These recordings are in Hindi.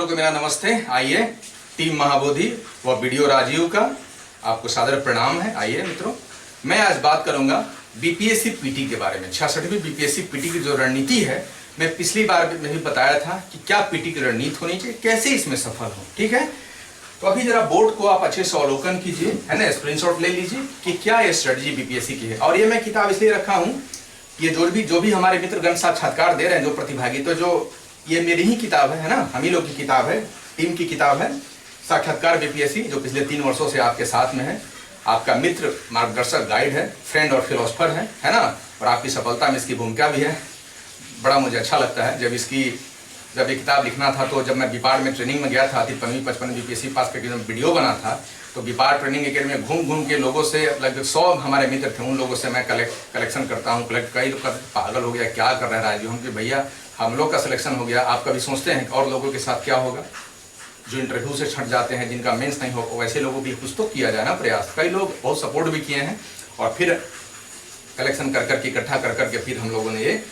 को मेरा नमस्ते। आइए, टीम महाबोधि व वीडियो राजीव का आपको सादर प्रणाम है। आइए मित्रों, मैं आज बात करूंगा बीपीएससी पीटी के बारे में। 66वीं बीपीएससी पीटी की जो रणनीति है, मैं पिछली बार में भी बताया था कि क्या पीटी की रणनीति होनी चाहिए, कैसे इसमें सफल हो। ठीक है, तो अभी जरा बोर्ड को आप अच्छे से अवलोकन कीजिए, है ना, स्क्रीनशॉट ले लीजिए कि क्या ये स्ट्रेटजी बीपीएससी की है। और ये मैं किताब इसलिए रखा हूँ, ये जो भी हमारे मित्रगण साक्षात्कार दे रहे हैं, जो प्रतिभागी, तो जो ये मेरी ही किताब है ना, हम ही लोग की किताब है, टीम की किताब है, साक्षात्कार बीपीएससी, जो पिछले 3 वर्षों से आपके साथ में है, आपका मित्र, मार्गदर्शक, गाइड है, फ्रेंड और फिलोसफर है ना, और आपकी सफलता में इसकी भूमिका भी है। बड़ा मुझे अच्छा लगता है जब ये किताब लिखना था, तो जब मैं बिपार में ट्रेनिंग में गया था, 5वीं 55 बीपीएससी पास करके जब वीडियो बना था, तो बिपार ट्रेनिंग अकेडमी में घूम के लोगों से, लगभग 100 हमारे मित्र थे, उन लोगों से मैं कलेक्शन करता हूँ। कई लोग पागल हो गया, क्या कर रहे हैं राजू, हम कि भैया हम लोग का सिलेक्शन हो गया, आप कभी सोचते हैं और लोगों के साथ क्या होगा, जो इंटरव्यू से छट जाते हैं, जिनका मेंस नहीं हो, वैसे लोगों की कुछ तो किया जाए ना प्रयास। कई लोग बहुत सपोर्ट भी किए हैं, और फिर कलेक्शन कर इकट्ठा कर फिर हम लोगों ने ये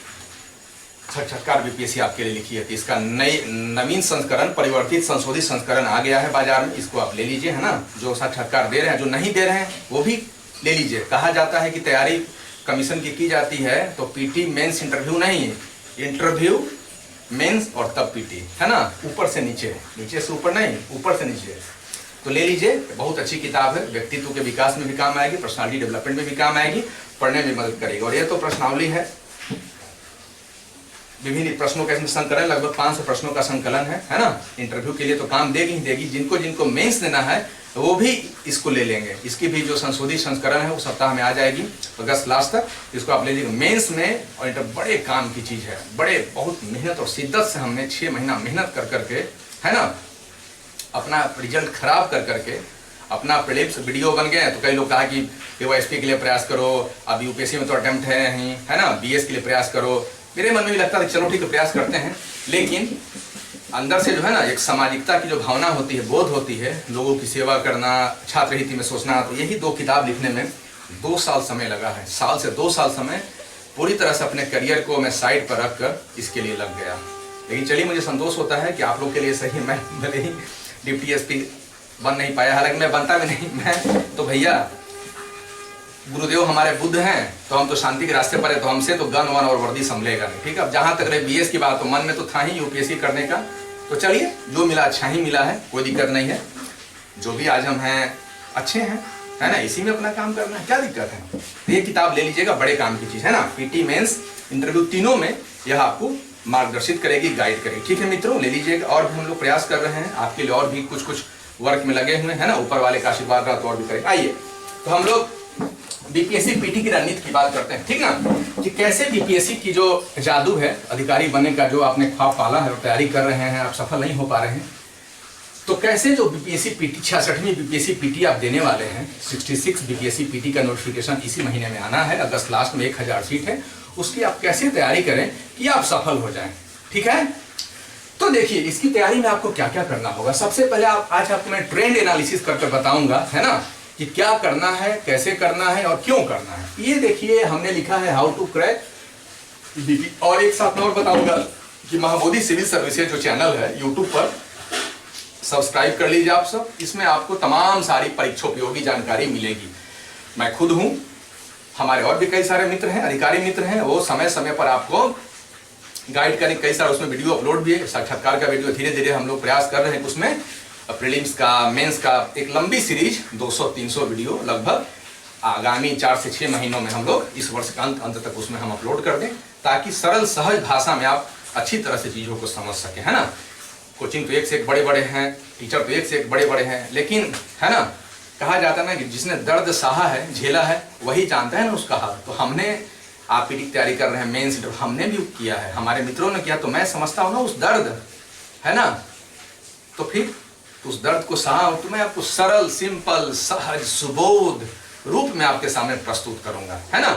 साक्षात्कार बीपीएससी आपके लिए लिखी है। तो इसका नवीन संस्करण, परिवर्तित संशोधित संस्करण आ गया है बाजार में, इसको आप ले लीजिए, है ना। जो साक्षात्कार दे रहे हैं, जो नहीं दे रहे हैं, वो भी ले लीजिए। कहा जाता है कि तैयारी कमीशन की जाती है, तो पीटी मेंस इंटरव्यू नहीं, इंटरव्यू मेंस और तब पीटी, है ना, ऊपर से नीचे, नीचे से ऊपर नहीं, ऊपर से नीचे। तो ले लीजिए, बहुत अच्छी किताब है, व्यक्तित्व के विकास में भी काम आएगी, पर्सनालिटी डेवलपमेंट में भी काम आएगी, पढ़ने में मदद करेगी। और ये तो प्रश्नावली है, विभिन्न प्रश्नों का इसमें संकलन, लगभग 500 प्रश्नों का संकलन है ना। इंटरव्यू के लिए तो काम देगी ही देगी, जिनको मेंस देना है वो भी इसको ले लेंगे। इसकी भी जो संशोधित संस्करण है वो सप्ताह में आ जाएगी, अगस्त लास्ट तक। इसको आप ले लीजिए मेंस में। और इंटर बड़े काम की चीज़ है, बहुत मेहनत और शिद्दत से हमने 6 महीना मेहनत करके, है ना, अपना रिजल्ट खराब करके अपना प्रीलिम्स वीडियो बन गए। तो कई लोग कहा कि एसपी के लिए प्रयास करो, अब यूपीएससी में तो अटेम्प्ट है नहीं, है ना, बीएस के लिए प्रयास करो। मेरे मन में भी लगता है चलो ठीक है, प्रयास करते हैं, लेकिन अंदर से जो है ना, एक सामाजिकता की जो भावना होती है, बोध होती है, लोगों की सेवा करना, छात्र हित में सोचना। तो यही 2 किताब लिखने में 2 साल समय लगा है, साल से 2 साल समय पूरी तरह से अपने करियर को मैं साइड पर रखकर इसके लिए लग गया। लेकिन चलिए, मुझे संतोष होता है कि आप लोग के लिए सही, मैं भले ही डिप्टी एसपी बन नहीं पाया, हालांकि मैं बनता भी नहीं, मैं तो भैया गुरुदेव हमारे बुद्ध हैं, तो हम तो शांति के रास्ते पर है, तो हमसे तो गन वन और वर्दी संभलेगा नहीं। ठीक है, अब जहाँ तक रहे बीएस की बात, तो मन में तो था ही यूपीएससी करने का। तो चलिए, जो मिला अच्छा ही मिला है, कोई दिक्कत नहीं है। जो भी आज हम हैं अच्छे हैं, है ना, इसी में अपना काम करना है, क्या दिक्कत है। तो ये किताब ले लीजिएगा, बड़े काम की चीज़ है ना। पीटी, मेंस, इंटरव्यू, तीनों में यह आपको मार्गदर्शित करेगी, गाइड करेगी। ठीक है मित्रों, ले लीजिएगा। और भी हम लोग प्रयास कर रहे हैं आपके लिए, और भी कुछ वर्क में लगे हुए हैं ना, ऊपर वाले का आशीर्वाद रहा तो और भी करेंगे। आइए, तो हम लोग बीपीएससी पीटी की रणनीति की बात करते हैं, ठीक ना, कि कैसे बीपीएससी की जो जादू है अधिकारी बनने का, जो आपने ख्वाब पाला है और तैयारी कर रहे हैं, आप सफल नहीं हो पा रहे हैं, तो कैसे जो बीपीएससी पीटी 66वीं बीपीएससी पीटी आप देने वाले हैं, 66 बीपीएससी पीटी का नोटिफिकेशन इसी महीने में आना है, अगस्त लास्ट में 1000 सीट है, उसकी आप कैसे तैयारी करें कि आप सफल हो जाएं। ठीक है, तो देखिए, इसकी तैयारी में आपको क्या क्या करना होगा। सबसे पहले आज आपको मैं ट्रेंड एनालिसिस करके बताऊंगा, है ना, कि क्या करना है, कैसे करना है और क्यों करना है। ये देखिए, हमने लिखा है हाउ टू क्रैक बीपी। और एक साथ में और बताऊंगा कि महाबोधि सिविल सर्विसेज जो चैनल है यूट्यूब पर, सब्सक्राइब कर लीजिए आप सब। इसमें आपको तमाम सारी परीक्षा उपयोगी जानकारी मिलेगी। मैं खुद हूं, हमारे और भी कई सारे मित्र हैं, अधिकारी मित्र हैं, वो समय समय पर आपको गाइड करें। कई सारे उसमें वीडियो अपलोड भी है, साक्षात्कार का वीडियो धीरे धीरे हम लोग प्रयास कर रहे हैं। उसमें प्रीलिम्स का, मेंस का एक लंबी सीरीज 200-300 वीडियो लगभग आगामी 4 से 6 महीनों में हम लोग इस वर्ष का अंत तक उसमें हम अपलोड कर दें, ताकि सरल सहज भाषा में आप अच्छी तरह से चीज़ों को समझ सकें, है ना। कोचिंग तो एक से एक बड़े हैं, टीचर तो एक से एक बड़े हैं, लेकिन है ना, कहा जाता है ना कि जिसने दर्द सहा है, झेला है, वही जानता है ना उसका हाल। तो हमने, आप पीटी की तैयारी कर रहे हैं, मेंस हमने भी किया है, हमारे मित्रों ने किया, तो मैं समझता हूँ ना उस दर्द, है ना। तो फिर उस दर्द को सहा, तो मैं आपको सरल, सिंपल, सहज, सुबोध रूप में आपके सामने प्रस्तुत करूंगा, है ना।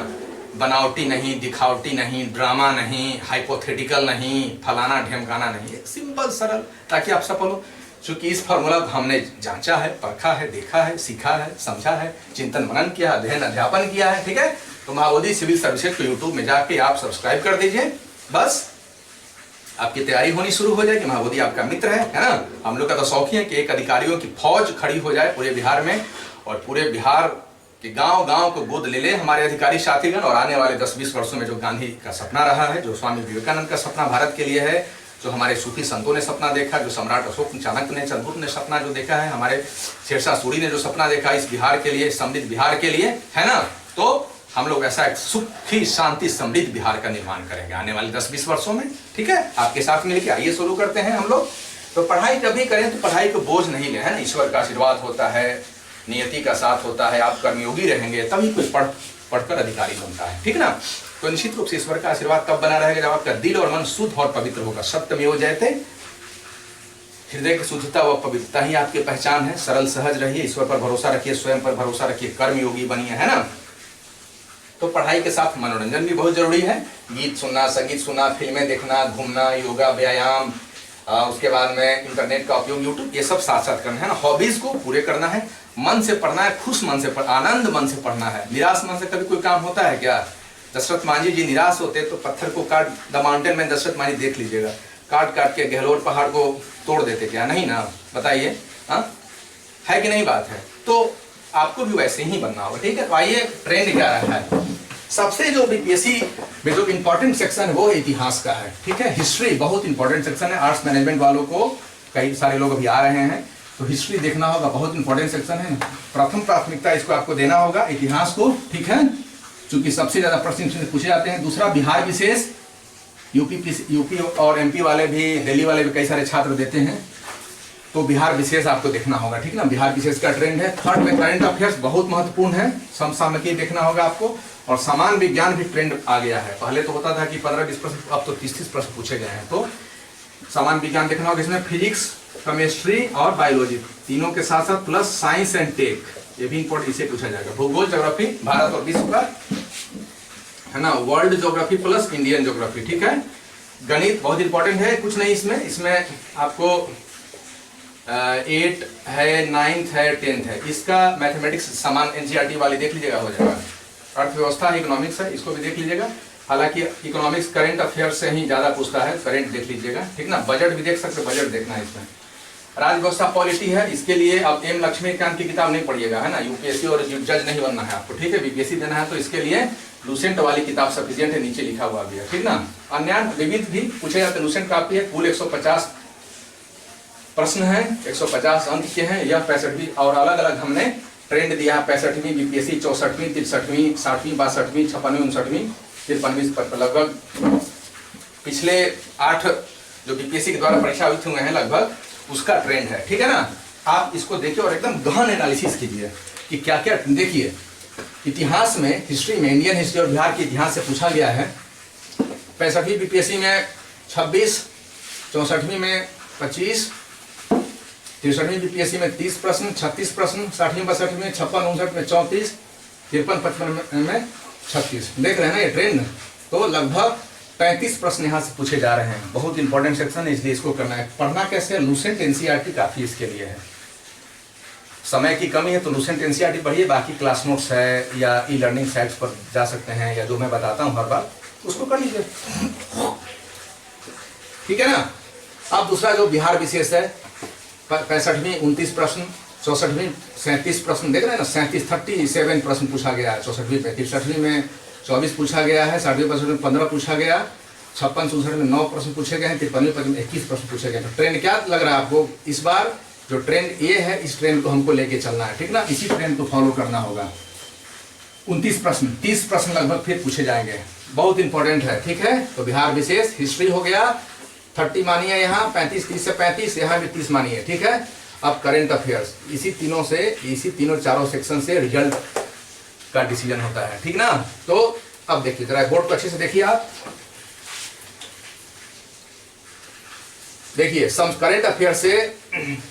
बनावटी नहीं, दिखावटी नहीं, ड्रामा नहीं, हाइपोथेटिकल नहीं, फलाना ढेमकाना नहीं, एक सिंपल सरल, ताकि आप सफल हो। चूंकि इस फॉर्मूला को हमने जांचा है, परखा है, देखा है, सीखा है, समझा है, चिंतन मनन किया, अध्ययन अध्यापन किया है। ठीक है, तो महाबोधि सिविल सर्विसेज को यूट्यूब में जाके आप सब्सक्राइब कर दीजिए, बस आपकी तैयारी होनी शुरू हो जाएगी। महाबोधि आपका मित्र है ना। हम लोग का तो शौक ही है कि एक अधिकारियों की फौज खड़ी हो जाए पूरे बिहार में, और पूरे बिहार के गांव गांव को गोद ले ले हमारे अधिकारी साथीगण। और आने वाले 10-20 वर्षों में जो गांधी का सपना रहा है, जो स्वामी विवेकानंद का सपना भारत के लिए है, जो हमारे सूफी संतों ने सपना देखा, जो सम्राट अशोक चाणक्य ने, चंद्रगुप्त ने सपना जो देखा है, हमारे शेरशाह सूरी ने जो सपना देखा इस बिहार के लिए, समृद्ध बिहार के लिए, है ना। तो हम लोग ऐसा एक सुखी शांति समृद्ध बिहार का निर्माण करेंगे आने वाले 10-20 वर्षों में। ठीक है, आपके साथ मिलकर आइए शुरू करते हैं हम लोग। तो पढ़ाई जब भी करें तो पढ़ाई को बोझ नहीं ले, है ना। ईश्वर का आशीर्वाद होता है, नियति का साथ होता है, आप कर्मयोगी रहेंगे तभी कुछ पढ़कर अधिकारी बनता है। ठीक ना। तो निश्चित रूप से ईश्वर का आशीर्वाद तब बना रहेगा जब आपका दिल और मन शुद्ध और पवित्र होगा। सत्यमेव जयते, हृदय की शुद्धता व पवित्रता ही आपकी पहचान है। सरल सहज रहिए, ईश्वर पर भरोसा रखिए, स्वयं पर भरोसा रखिए, कर्मयोगी बनिए, है ना। तो पढ़ाई के साथ मनोरंजन भी बहुत जरूरी है। गीत सुनना, संगीत सुनना, फिल्में देखना, घूमना, योगा, व्यायाम, उसके बाद में इंटरनेट का उपयोग, यूट्यूब, ये सब साथ साथ करना है ना। हॉबीज को पूरे करना है, मन से पढ़ना है, खुश मन से आनंद मन से पढ़ना है। निराश मन से कभी कोई काम होता है क्या? दशरथ मांझी जी निराश होते तो पत्थर को काट, द माउंटेन में दशरथ मांझी देख लीजिएगा, काट काट के गहलोर पहाड़ को तोड़ देते क्या? नहीं ना, बताइए। हाँ, है कि नहीं बात है। तो आपको भी वैसे ही बनना होगा। ठीक है, तो आइए ट्रेंड क्या रहा है। सबसे जो बीपीएससी में जो इंपॉर्टेंट सेक्शन है वो है इतिहास का है। ठीक है, हिस्ट्री बहुत इंपॉर्टेंट सेक्शन है। आर्ट्स मैनेजमेंट वालों को कई सारे लोग अभी आ रहे हैं तो हिस्ट्री देखना होगा, बहुत इंपॉर्टेंट सेक्शन है। प्रथम प्राथमिकता इसको आपको देना होगा, इतिहास को। ठीक है, क्योंकि सबसे ज्यादा प्रश्न पूछे जाते हैं। दूसरा, बिहार विशेष, यूपी और एमपी वाले भी, दिल्ली वाले भी कई सारे छात्र देते हैं, तो बिहार विशेष आपको देखना होगा। ठीक ना, बिहार विशेष का ट्रेंड है। थर्ड में करंट अफेयर्स बहुत महत्वपूर्ण है, समसामयिकी देखना होगा आपको। और समान विज्ञान भी ट्रेंड आ गया है। पहले तो होता था कि 15-20 प्रश्न, अब तो 30-30 प्रश्न पूछे गए हैं। तो समान विज्ञान देखना होगा, इसमें फिजिक्स, केमिस्ट्री और बायोलॉजी तीनों के साथ साथ प्लस साइंस एंड टेक, ये भी इंपॉर्टेंट, इसे पूछा जाएगा। भूगोल, ज्योग्राफी, भारत और विश्व का, है ना। World geography plus Indian geography. ठीक है, गणित बहुत इंपॉर्टेंट है, कुछ नहीं इसमें आपको 8 है, 9th है, 10th है। इसका मैथमेटिक्स समान एनसीईआरटी वाली देख लीजिएगा, हो जाएगा। अर्थव्यवस्था, इकोनॉमिक्स है, इसको भी देख लीजिएगा। हालांकि इकोनॉमिक्स करंट अफेयर से ही ज्यादा पूछता है, करंट देख लीजिएगा। ठीक ना, बजट भी देख सकते, बजट देखना है इसमें। राजव्यवस्था पॉलिटी है, इसके लिए आप एम लक्ष्मीकांत की किताब नहीं पढ़िएगा, है ना। यूपीएससी और जज नहीं बनना है आपको। ठीक है, बीपीएससी देना है तो इसके लिए लूसेंट वाली किताब सफिशिएंट है, नीचे लिखा हुआ भी है। ठीक ना। अन्य विविध भी पूछे जाते, लूसेंट काफी है। कुल 150 प्रश्न है, 150 अंक के हैं। यह 65वीं और अलग अलग हमने ट्रेंड दिया है। 65वीं बीपीएससी, 64वीं, 63वीं, 60वीं, 62वीं, 56वीं, 59वीं, 53वीं, लगभग पिछले 8 जो बीपीएससी के द्वारा परीक्षा हुई हुए हैं लगभग, उसका ट्रेंड है। ठीक है ना। आप इसको देखिए और एकदम गहन एनालिसिस कीजिए कि क्या क्या। देखिए, इतिहास में, हिस्ट्री में, इंडियन हिस्ट्री और बिहार के इतिहास से पूछा गया है। 65वीं बीपीएससी में 26, 64वीं में 25, 63वीं बीपीएससी में 30 प्रश्न, 36 प्रश्न, 60वीं 62वीं में 56, 59 में 34, 53, 55 में 36। देख रहे हैं ना ये ट्रेंड। तो लगभग 35 प्रश्न यहाँ से पूछे जा रहे हैं। बहुत इंपॉर्टेंट सेक्शन है, इसलिए इसको करना है। पढ़ना कैसे है? लूसेंट एनसीईआरटी काफी इसके लिए है। समय की कमी है तो लूसेंट एनसीईआरटी पढ़िए, बाकी क्लास नोट्स है या ई लर्निंग साइट्स पर जा सकते हैं, या जो मैं बताता हूँ हर बार उसको कर लीजिए। ठीक है ना। अब दूसरा जो बिहार विशेष है, 65वीं 29 प्रश्न, 64वीं 37 प्रश्न, देख रहे हैं ना। 37 प्रश्न पूछा गया है 64वीं में। 63वीं में 24 पूछा गया है। 60वीं में 15 पूछा गया। 56, 64 में 9 प्रश्न पूछे गए हैं। 53वीं में 21 प्रश्न पूछे गए हैं। ट्रेंड क्या लग रहा है आपको? इस बार जो ट्रेंड ये है, इस ट्रेंड को हमको लेके चलना है। ठीक ना, इसी ट्रेंड को फॉलो करना होगा। 29 प्रश्न, 30 प्रश्न लगभग फिर पूछे जाएंगे, बहुत इंपॉर्टेंट है। ठीक है, तो बिहार विशेष, हिस्ट्री हो गया 30 मानिए, यहाँ 35, 30 से 35, यहाँ भी 30 मानिए। ठीक है। अब करंट अफेयर्स, इसी तीनों चारों सेक्शन से रिजल्ट का डिसीजन होता है। ठीक ना। तो अब देखिए जरा बोर्ड को अच्छे से देखिए आप। देखिए करंट अफेयर से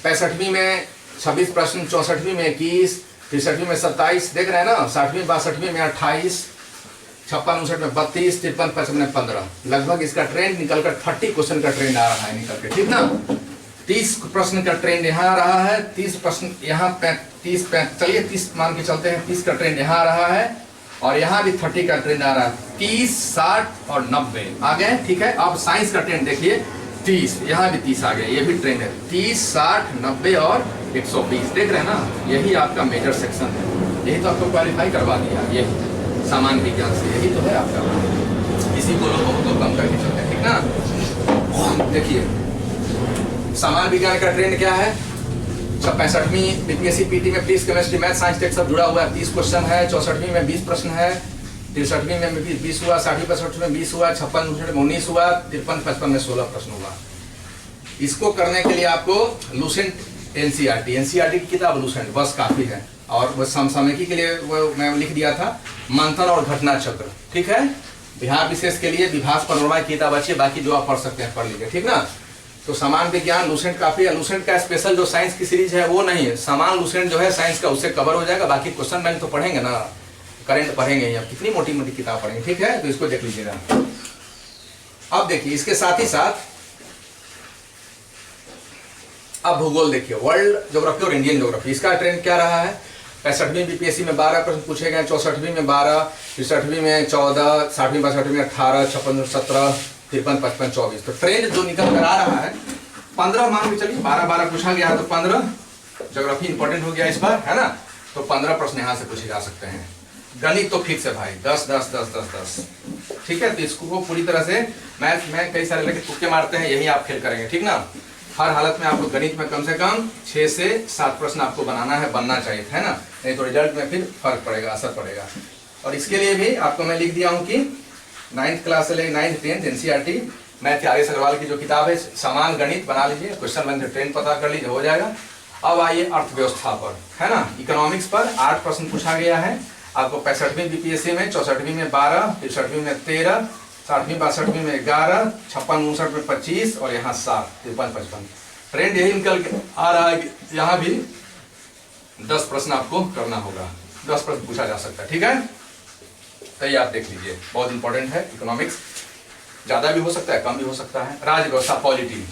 65वीं में 26 प्रश्न, 64वीं में 21, 63वीं में 27, देख रहे हैं ना। 60वीं 62वीं में 28, 56, 59 में 32, 53, 55 में 15। लगभग इसका ट्रेंड निकलकर 30 क्वेश्चन का ट्रेंड आ रहा है निकल के। ठीक ना। 30 प्रश्न का ट्रेंड यहाँ आ रहा है, 30 प्रश्न यहाँ 30, चलिए 30 मान के चलते हैं। 30 का ट्रेंड यहाँ आ रहा है और यहाँ भी 30 का ट्रेंड आ रहा है। 30, 60 और 90 आ गए। ठीक है। अब साइंस का ट्रेंड देखिए, 30, यहाँ भी 30 आ गया, ये भी ट्रेंड है 30, 60, 90 और 120, देख रहे हैं ना, यही आपका मेजर सेक्शन है, यही तो आपको क्वालिफाई करवा दिया, ये सामान्य विज्ञान से, यही तो है आपका, इसी को लोग बहुत कम करके चलते हैं, ठीक ना। देखिए सामान्य विज्ञान का ट्रेंड क्या है, 65वीं बीपीएससी पीटी में physics chemistry math science tech सब जुड़ा हुआ है, 30 क्वेश्चन है, 64वीं में 20 प्रश्न है, 63वीं में 20 हुआ, 60वीं 65 में 20 हुआ, 56 में 19 हुआ, 53 55 में 16 प्रश्न हुआ। इसको करने के लिए आपको लूसेंट एनसीईआरटी की किताब लूसेंट बस काफी है, और वो समसामयिकी के लिए वो मैं लिख दिया था मंथन और घटना चक्र, ठीक है। बिहार विशेष के लिए विभास पनोरमा की किताब अच्छी है, बाकी जो आप पढ़ सकते हैं पढ़ लीजिए, ठीक ना। तो समान विज्ञान लूसेंट काफी है, लूसेंट का स्पेशल जो साइंस की सीरीज है वो नहीं है, समान लूसेंट जो है साइंस का उससे कवर हो जाएगा, बाकी क्वेश्चन बैंक तो पढ़ेंगे ना, करंट पढ़ेंगे या कितनी मोटी मोटी किताब पढ़ेंगे, ठीक है। तो इसको देख लीजिएगा। अब देखिए इसके साथ ही साथ अब भूगोल देखिए, वर्ल्ड ज्योग्राफी और इंडियन ज्योग्राफी, इसका ट्रेंड क्या रहा है। 65वीं बीपीएससी में 12 प्रश्न पूछे गए, 64वीं में 12, 63वीं में 14, 60वीं 62वीं में 18, 56 17, 53 55 24। तो ट्रेंड जो निकल कर आ रहा है 15 मान के चलिए, 12 पूछा गया है तो 15 ज्योग्राफी इंपॉर्टेंट हो गया इस बार, है ना। तो 15 प्रश्न यहाँ से पूछे जा सकते हैं। गणित तो फिक्स है भाई, 10 10 10 10 10, ठीक है। तो इसको पूरी तरह से मैथ में कई सारे लड़के तुक्के मारते हैं, यही आप फेल करेंगे, ठीक ना। हर हालत में आपको गणित में कम से कम 6 से 7 प्रश्न आपको बनाना है, बनना चाहिए, है ना, नहीं तो रिजल्ट में फिर फर्क पड़ेगा, असर पड़ेगा। और इसके लिए भी आपको मैं लिख दिया हूँ कि 9th क्लास से लेकर 9th 10th NCERT math RS. Agarwal की जो किताब है समान गणित बना लीजिए, क्वेश्चन बैंक से ट्रेंड पता कर लीजिए, हो जाएगा। अब आइए अर्थव्यवस्था पर, है ना, इकोनॉमिक्स पर 8 प्रश्न पूछा गया है आपको 65वीं बीपीएससी में, 64वीं में 12, 63वीं में 13, 60वीं 62वीं में 11, 56 59 में 25 और यहाँ 7, 53 55। ट्रेंड यही निकल के आ रहा है कि यहाँ भी 10 प्रश्न आपको करना होगा, 10 प्रश्न पूछा जा सकता है, ठीक है। तो ये आप देख लीजिए, बहुत इंपॉर्टेंट है इकोनॉमिक्स, ज्यादा भी हो सकता है कम भी हो सकता है। राज्य व्यवस्था पॉलिटी,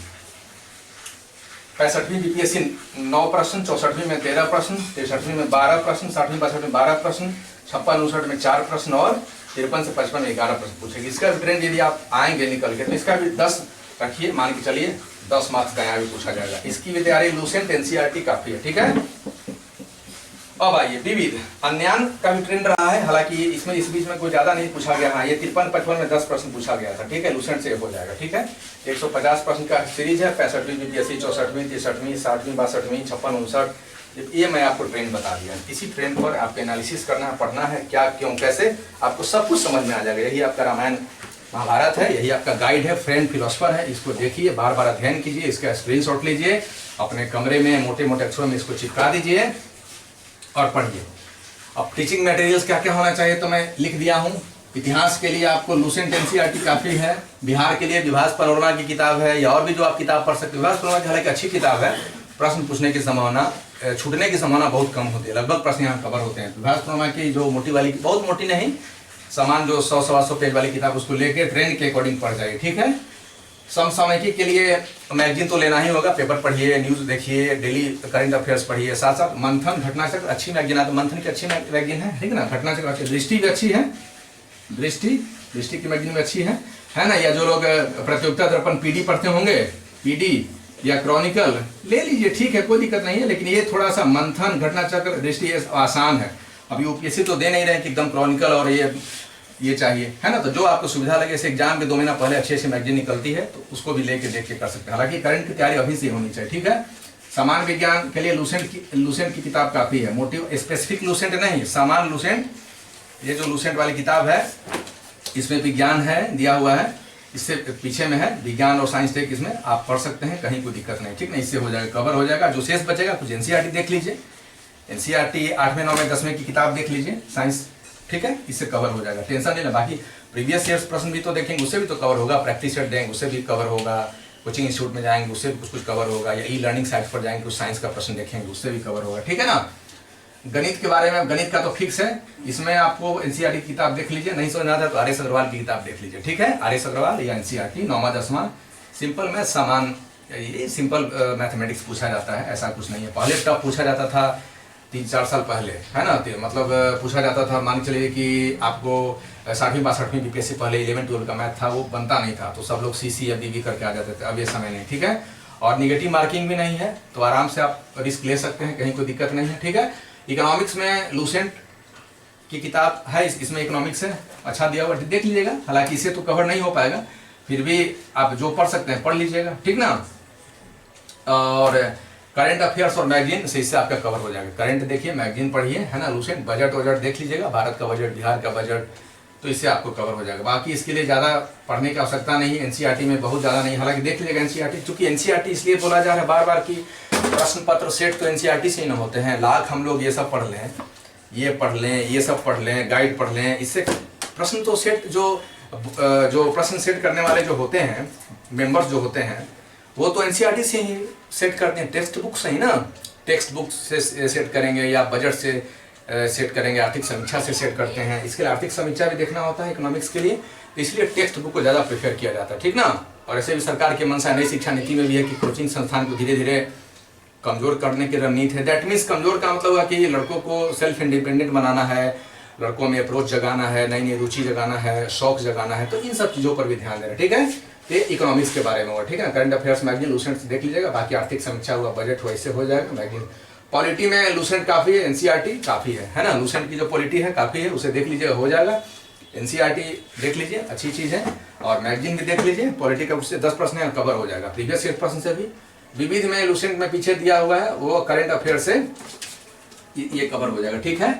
65वीं बीपीएससी 9 प्रश्न, 64वीं में 13 प्रश्न, 63वीं में 12 प्रश्न, 60वीं 62वीं में 12 प्रश्न, 56 59 में 4 प्रश्न और 53 से 55 में 11 प्रश्न पूछेगी। इसका ट्रेंड यदि आप आएंगे निकल के तो इसका भी 10 रखिए, मान के चलिए 10 मार्क्स का यहाँ भी पूछा जाएगा। इसकी भी तैयारी लूसेंट एनसीईआरटी काफी है, ठीक है। अब आइए विविध अन्यान का भी ट्रेंड रहा है, हालांकि इसमें इस बीच में कोई ज्यादा नहीं पूछा गया। हाँ, ये 53 55 में 10 प्रश्न पूछा गया था, ठीक है, लूसेंट से हो जाएगा, ठीक है। 150 प्रश्न का सीरीज है, 65वीं बीपीएससी, 64वीं 63वीं 60वीं 62वीं 56 59, ये मैं आपको ट्रेंड बता दिया। इसी ट्रेंड पर आपको एनालिसिस करना है, पढ़ना है, क्या क्यों कैसे, आपको सब कुछ समझ में आ जाएगा। यही आपका रामायण महाभारत है, यही आपका गाइड है, फ्रेंड फिलोसफर है। इसको देखिए, बार बार अध्ययन कीजिए, इसका स्क्रीनशॉट लीजिए, अपने कमरे में मोटे मोटे अक्षरों में इसको चिपका दीजिए और पढ़िए। अब टीचिंग मटेरियल्स क्या क्या होना चाहिए तो मैं लिख दिया हूँ। इतिहास के लिए आपको लूसेंट एनसीईआरटी काफी है, बिहार के लिए विभास पनोरमा की किताब है, या और भी जो आप किताब पढ़ सकते हो। विभास पनोरमा की हालांकि अच्छी किताब है, प्रश्न पूछने की संभावना, छूटने की संभावना बहुत कम होती है, लगभग प्रश्न यहाँ कवर होते हैं। विभास पनोरमा की जो मोटी वाली, बहुत मोटी नहीं, समान जो 100 सवा 100 पेज वाली किताब, उसको लेके ट्रेंड के अकॉर्डिंग पढ़ जाइए, ठीक है। समसामयिकी के लिए मैगजीन तो लेना ही होगा, पेपर पढ़िए, न्यूज़ देखिए, डेली करंट अफेयर्स पढ़िए, साथ साथ मंथन घटना चक्र अच्छी मैगजीन है, तो मंथन की अच्छी मैगजीन है, ठीक है ना। घटना चक्र अच्छी, दृष्टि भी अच्छी है, दृष्टि की मैगजीन भी अच्छी है ना। या जो लोग प्रतियोगिता दर्पण पीडी पढ़ते होंगे, पीडी या क्रॉनिकल ले लीजिए, ठीक है, कोई दिक्कत नहीं है। लेकिन ये थोड़ा सा मंथन घटना चक्र दृष्टि आसान है, अब यूपीएससी तो दे नहीं रहे कि एकदम क्रॉनिकल और ये चाहिए, है ना। तो जो आपको सुविधा लगे, इसे एग्जाम के 2 महीना पहले अच्छी अच्छी मैगजीन निकलती है, तो उसको भी लेके देख के कर सकते हैं। हालांकि करंट की तैयारी अभी से होनी चाहिए, ठीक है। सामान्य विज्ञान के लिए लूसेंट की किताब काफी है, मोटिव स्पेसिफिक लूसेंट नहीं, सामान्य लूसेंट, ये जो लूसेंट वाली किताब है इसमें विज्ञान है दिया हुआ है, इससे पीछे में है विज्ञान और साइंस टेक, इसमें आप पढ़ सकते हैं, कहीं कोई दिक्कत नहीं, ठीक ना। इससे हो जाएगा, कवर हो जाएगा। जो शेष बचेगा कुछ एनसीईआरटी देख लीजिए, एनसीईआरटी 8वें 9वें 10वें की किताब देख लीजिए साइंस, ठीक है, इससे कवर हो जाएगा, टेंशन नहीं ले। बाकी प्रीवियस ईयर्स प्रश्न भी तो देखेंगे, उससे भी तो कवर होगा, प्रैक्टिस सेट देंगे उससे भी कवर होगा, कोचिंग इंस्टीट्यूट में जाएंगे उससे भी कुछ कवर होगा, या ई लर्निंग साइट पर जाएंगे कुछ साइंस का प्रश्न देखेंगे उससे भी कवर होगा, ठीक है ना। गणित के बारे में, गणित का तो फिक्स है, इसमें आपको एनसीईआरटी की किताब देख लीजिए, नहीं समझ आता तो आर.एस. अग्रवाल की किताब देख लीजिए, ठीक है। आर.एस. अग्रवाल या एनसीईआरटी 9वां 10वां सिंपल मैथ, समान, ये सिंपल मैथमेटिक्स पूछा जाता है, ऐसा कुछ नहीं है। पहले टफ पूछा जाता था 3-4 साल पहले, है ना, मतलब पूछा जाता था, मान के चलिए कि आपको 60वीं 62वीं बीपीएससी पहले 11-12 का मैथ था वो बनता नहीं था, तो सब लोग सीसी या बीबी करके आ जाते थे। अब ये समय नहीं, ठीक है। और निगेटिव मार्किंग भी नहीं है, तो आराम से आप रिस्क ले सकते हैं, कहीं कोई दिक्कत नहीं है, ठीक है। इकोनॉमिक्स में लूसेंट की किताब है, इसमें इकोनॉमिक्स है, अच्छा दिया हुआ, देख लीजिएगा। हालांकि इसे तो कवर नहीं हो पाएगा, फिर भी आप जो पढ़ सकते हैं पढ़ लीजिएगा, ठीक ना। और करंट अफेयर्स और मैगजीन से इससे आपका कवर हो जाएगा। करंट देखिए, मैगजीन पढ़िए, है ना। लूसेंट बजट वजट देख लीजिएगा, भारत का बजट, बिहार का बजट, तो इससे आपको कवर हो जाएगा। बाकी इसके लिए ज़्यादा पढ़ने की आवश्यकता नहीं है, एनसीईआरटी में बहुत ज़्यादा नहीं, हालांकि देख लीजिएगा एनसीईआरटी, चूंकि एनसीईआरटी इसलिए बोला जा रहा है बार बार कि प्रश्न पत्र सेट तो एनसीईआरटी से ही ना होते हैं। लाख हम लोग ये सब पढ़ लें, ये पढ़ लें, ये सब पढ़ लें, गाइड पढ़ लें, इससे प्रश्न तो सेट जो प्रश्न सेट करने वाले जो होते हैं, मेंबर्स जो होते हैं, वो तो एनसीईआरटी से ही सेट करते हैं, टेक्स्ट बुक से ही ना। टेक्स्ट बुक से सेट करेंगे या बजट से सेट करेंगे, आर्थिक समीक्षा से सेट करते हैं। इसके लिए आर्थिक समीक्षा भी देखना होता है इकोनॉमिक्स के लिए, तो इसलिए टेक्स्ट बुक को ज़्यादा प्रेफर किया जाता है, ठीक ना। और ऐसे भी सरकार के मंशा नई शिक्षा नीति में भी है कि कोचिंग संस्थान को धीरे धीरे कमजोर करने की रणनीति है। दैट मीन्स कमजोर का मतलब है कि लड़कों को सेल्फ इंडिपेंडेंट बनाना है, लड़कों में अप्रोच जगाना है, नई नई रुचि जगाना है, शौक जगाना है, तो इन सब चीज़ों पर भी ध्यान देना, ठीक है। ये इकोनॉमिक्स के बारे में हुआ, ठीक है। करंट अफेयर्स मैगजीन लूसेंट से देख लीजिएगा, बाकी आर्थिक समीक्षा हुआ, बजट हुआ, इससे हो जाएगा मैगजीन। पॉलिटी में लूसेंट काफ़ी है, एनसीईआरटी काफ़ी है ना। लूसेंट की जो पॉलिटी है काफ़ी है, उसे देख लीजिएगा, हो जाएगा। एनसीईआरटी देख लीजिए, अच्छी चीज़ है, और मैगजीन भी देख लीजिए। पॉलिटी का उससे 10 प्रश्न कवर हो जाएगा, प्रीवियस ईयर प्रश्न से भी। विविध में लूसेंट में पीछे दिया हुआ है, वो करंट अफेयर से ये कवर हो जाएगा, ठीक है।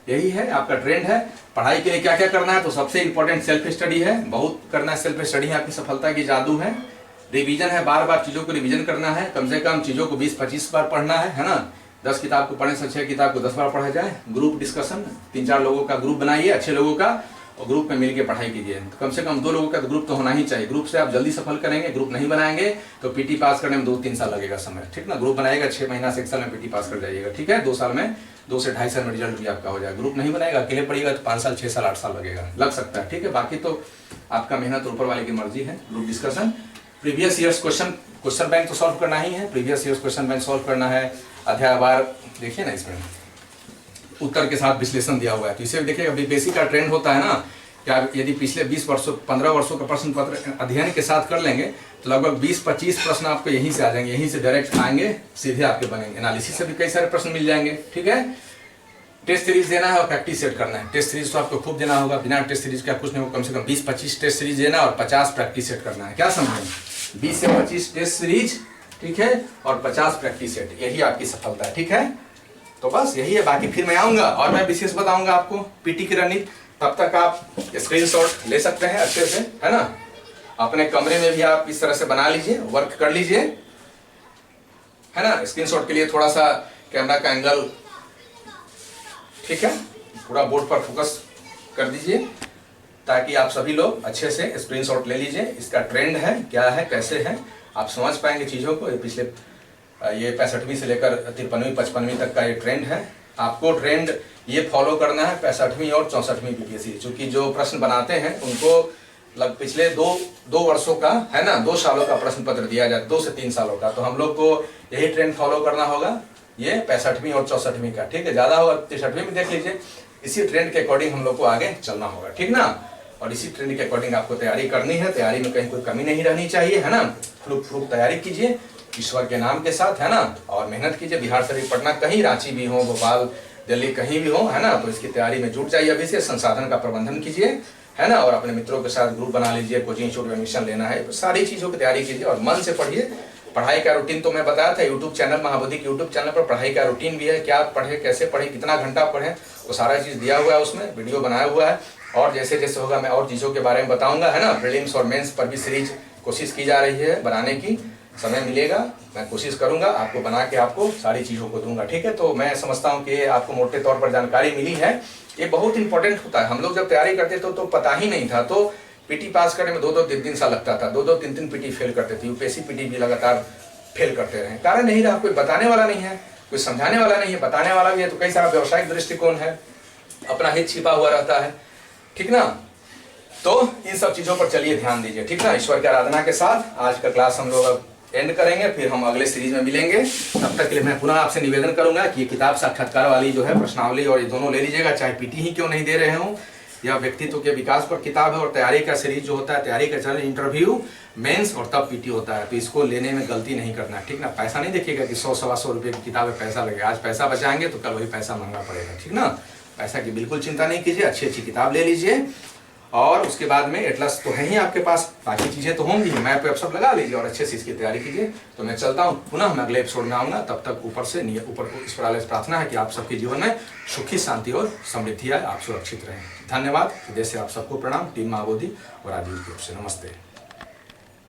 यही है आपका ट्रेंड है। पढ़ाई के लिए क्या क्या करना है, तो सबसे इंपॉर्टेंट सेल्फ स्टडी है, बहुत करना है। सेल्फ स्टडी है आपकी सफलता की जादू है। रिवीजन है, बार बार चीज़ों को रिवीजन करना है, कम से कम चीज़ों को 20-25 बार पढ़ना है ना। 10 किताब को पढ़ने से 6 किताब को 10 बार पढ़ा जाए। ग्रुप डिस्कशन, 3-4 लोगों का ग्रुप बनाइए, अच्छे लोगों का, और ग्रुप में मिलकर पढ़ाई कीजिए। तो कम से कम 2 लोगों का तो ग्रुप तो होना ही चाहिए। ग्रुप से आप जल्दी सफल करेंगे, ग्रुप नहीं बनाएंगे तो पीटी पास करने में 2-3 साल लगेगा समय, ठीक ना। ग्रुप बनाएगा 6 महीना से 1 साल में पीटी पास कर जाइएगा, ठीक है। 2 साल में, 2 से 2.5 साल में रिजल्ट भी आपका हो जाएगा। ग्रुप नहीं बनाएगा, अकेले पढ़िएगा तो 5 साल, 6 साल, 8 साल लगेगा, लग सकता है, ठीक है। बाकी तो आपका मेहनत ऊपर वाले की मर्जी है। Group discussion, previous years question bank तो सॉल्व करना ही है, previous years question bank solve करना है। अध्यायवार देखिए ना, इसमें उत्तर के साथ विश्लेषण दिया हुआ है, तो इसे भी देखिएगा। बीपीएससी का ट्रेंड होता है ना, क्या यदि पिछले 20 वर्षों 15 वर्षों का प्रश्न पत्र अध्ययन के साथ कर लेंगे तो लगभग 20-25 प्रश्न आपको यहीं से आ जाएंगे, यहीं से डायरेक्ट आएंगे, सीधे आपके बनेंगे। एनालिसिस से भी कई सारे प्रश्न मिल जाएंगे, ठीक है। टेस्ट सीरीज देना है और प्रैक्टिस सेट करना है। टेस्ट सीरीज तो आपको खूब देना होगा, बिना टेस्ट सीरीज का कुछ नहीं होगा। कम से कम 20-25 टेस्ट सीरीज देना और 50 प्रैक्टिस सेट करना है, क्या समझें। 20 से 25 टेस्ट सीरीज, ठीक है, और 50 प्रैक्टिस सेट, यही आपकी सफलता है, ठीक है। तो बस यही है, बाकी फिर मैं आऊँगा और मैं विशेष बताऊँगा आपको पीटी की रणनीति। तब तक आप स्क्रीनशॉट ले सकते हैं अच्छे से, है ना। अपने कमरे में भी आप इस तरह से बना लीजिए, वर्क कर लीजिए, है ना। स्क्रीनशॉट के लिए थोड़ा सा कैमरा का एंगल, ठीक है, पूरा बोर्ड पर फोकस कर दीजिए ताकि आप सभी लोग अच्छे से स्क्रीनशॉट ले लीजिए। इसका ट्रेंड है, क्या है, कैसे है, आप समझ पाएंगे चीज़ों को। ये पिछले ये 65वीं से लेकर 53वीं 55वीं तक का ये ट्रेंड है। आपको ट्रेंड ये फॉलो करना है 65वीं और 64वीं बीपीएससी, क्योंकि जो प्रश्न बनाते हैं उनको लग पिछले दो वर्षों का, है ना, 2 सालों का प्रश्न पत्र दिया जाए, 2 से 3 सालों का। तो हम लोग को यही ट्रेंड फॉलो करना होगा, ये 65वीं और 64वीं का, ठीक है। ज़्यादा होगा 63वीं में देख लीजिए। इसी ट्रेंड के अकॉर्डिंग हम लोग को आगे चलना होगा, ठीक ना। और इसी ट्रेंड के अकॉर्डिंग आपको तैयारी करनी है, तैयारी में कहीं कोई कमी नहीं रहनी चाहिए, है ना। फ्लूक तैयारी कीजिए ईश्वर के नाम के साथ, है ना, और मेहनत कीजिए। बिहार से भी पटना, कहीं रांची भी हो, भोपाल, दिल्ली, कहीं भी हो, है ना, तो इसकी तैयारी में जुट जाइए अभी से। संसाधन का प्रबंधन कीजिए, है ना, और अपने मित्रों के साथ ग्रुप बना लीजिए, कोचिंग इंस्टीट्यूट में एडमिशन लेना है, तो सारी चीज़ों की तैयारी कीजिए और मन से पढ़िए। पढ़ाई का रूटीन तो मैं बताया था, यूट्यूब चैनल महाबोधि के यूट्यूब चैनल पर पढ़ाई का रूटीन भी है, क्या पढ़े, कैसे पढ़े, कितना घंटा पढ़े, वो सारा चीज़ दिया हुआ है, उसमें वीडियो बनाया हुआ है। और जैसे जैसे होगा मैं और चीज़ों के बारे में बताऊंगा, है ना। प्रीलिम्स और मेंस पर भी सीरीज कोशिश की जा रही है बनाने की, समय मिलेगा मैं कोशिश करूंगा आपको बना के आपको सारी चीज़ों को दूंगा, ठीक है। तो मैं समझता हूँ कि आपको मोटे तौर पर जानकारी मिली है, ये बहुत इंपॉर्टेंट होता है। हम लोग जब तैयारी करते थे तो पता ही नहीं था, तो पीटी पास करने में 2-3 साल लगता था, 2-3 पीटी फेल करते थे। यूपीएससी पीटी भी लगातार फेल करते रहे, कारण नहीं रहा, कोई बताने वाला नहीं है, कोई समझाने वाला नहीं है, बताने वाला भी है तो कई सारा व्यवसायिक दृष्टिकोण है, अपना हित छिपा हुआ रहता है, ठीक ना। तो इन सब चीज़ों पर चलिए ध्यान दीजिए, ठीक ना। ईश्वर की आराधना के साथ आज का क्लास हम लोग अब एंड करेंगे, फिर हम अगले सीरीज में मिलेंगे। तब तक के लिए मैं पुनः आपसे निवेदन करूंगा कि ये किताब साक्षात्कार वाली जो है प्रश्नावली और ये दोनों ले लीजिएगा, चाहे पीटी ही क्यों नहीं दे रहे हो। यह व्यक्तित्व के विकास पर किताब है और तैयारी का सीरीज जो होता है, तैयारी का चरण इंटरव्यू, मेंस और तब पीटी होता है। तो इसको लेने में गलती नहीं करना, ठीक ना। पैसा नहीं देखिएगा कि 100-125 रुपये की किताब है, पैसा लगेगा। आज पैसा बचाएंगे तो कल वही पैसा महंगा पड़ेगा, ठीक ना। पैसा की बिल्कुल चिंता नहीं कीजिए, अच्छी अच्छी किताब ले लीजिए और उसके बाद में एटलस तो है ही आपके पास, बाकी चीज़ें तो होंगी, मैप पे आप सब लगा लीजिए और अच्छे से इसकी तैयारी कीजिए। तो मैं चलता हूँ, पुनः मैं अगले एपिसोड में आऊँगा। तब तक ऊपर ईश्वर से प्रार्थना है कि आप सबके जीवन में सुखी, शांति और समृद्धि आए, आप सुरक्षित रहें। धन्यवाद। हृदय से आप सबको प्रणाम। टीम माँ बोधी और राजीव की ओर से नमस्ते।